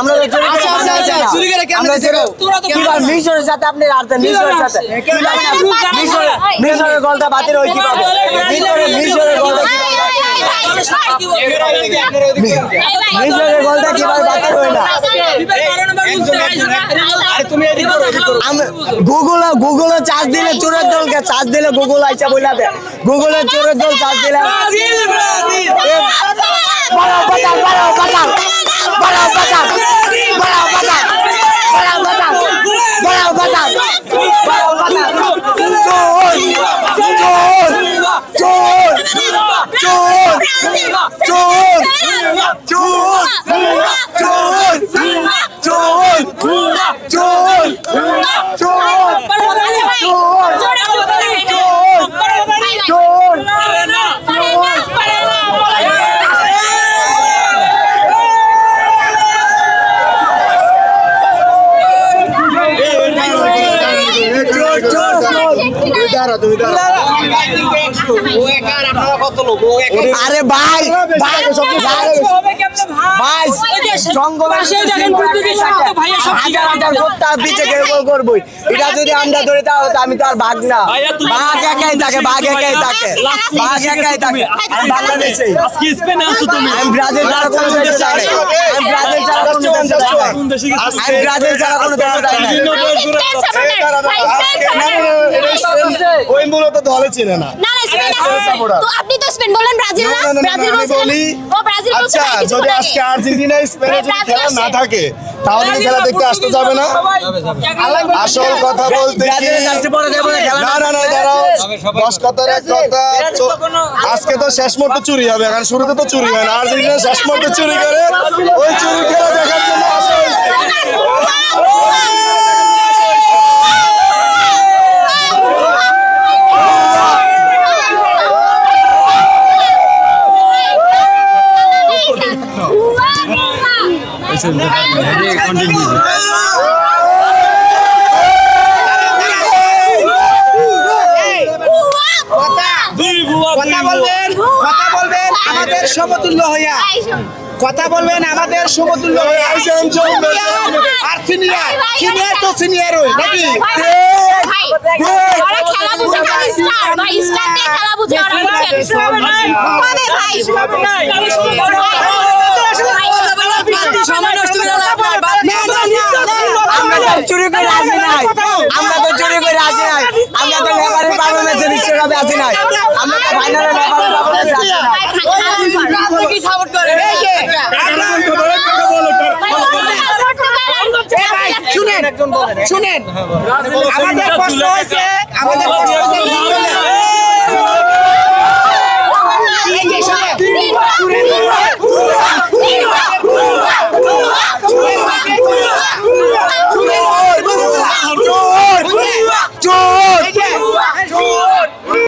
আমরা তো চুরি করে কেমনে দিছো তোরা তো মিশরের সাথে আপনি আরতে মিশরের সাথে মিশরের গোলটা বাতিল হই কিভাবে মিশরের গোলটা মিশরের গোলটা কিভাবে বাতিল হয় না আরে তুমি এদিক করো গুগলে চার্জ দিলে চোরের দলকে চার্জ দিলে গুগল আইসা বইলা দে গুগলে চোরের দল চার্জ দিলে আরে ভাই এটা যদি আমরা ধরে তাহলে আমি তো আর বাঘ না বাঘ একাই থাকে বাঘ একাই থাকে বাঘ একাই থাকে বাংলাদেশে আমি ব্রাজিল ছাড়া কোনো দেশে যাই না আমি ব্রাজিল ছাড়া কোনো দেশে যাই না আমি ব্রাজিল ছাড়া কোনো দেশে যাই না ওই মূলত দলে চিনে না তো আপনি তো স্পেন বলেন ব্রাজিল না ব্রাজিল বলি ও ব্রাজিল বলছে আচ্ছা যদি আজকে আর্জেন্টিনা স্পেনে যদি খেলা না থাকে তাহলে কি খেলা দেখতে আসতে যাবে না আসল কথা বলতে কি না না না দাঁড়াও 10 কথার এক কথা আজকে তো শেষ মুহূর্তে চুরি হবে এখন শুরুতে তো চুরি হয় না আর্জেন্টিনা শেষ মুহূর্তে চুরি করে ওই চুরি খেলা দেখার জন্য আসা হয়েছে আমাদের সমতুল্য হইয়া কথা বলবেন আমাদের সমতুল্য হইয়া আর সিনিয়র সিনিয়র তো সিনিয়র হই নাকি খেলা বুঝে খালি স্টার ভাই স্টার দিয়ে খেলা বুঝে ওরা বুঝে ভাই সময় নষ্ট করে আমরা তো চুরি করে আসি নাই আমরা তো চুরি করে আসি নাই আমরা তো নেপালের পারফরম্যান্সে বিশ্বকাপে আসি নাই আমরা তো ফাইনালে নেপালের পারফরম্যান্সে আসি নাই কি সাপোর্ট করে শুনেন আমাদের প্রশ্ন হয়েছে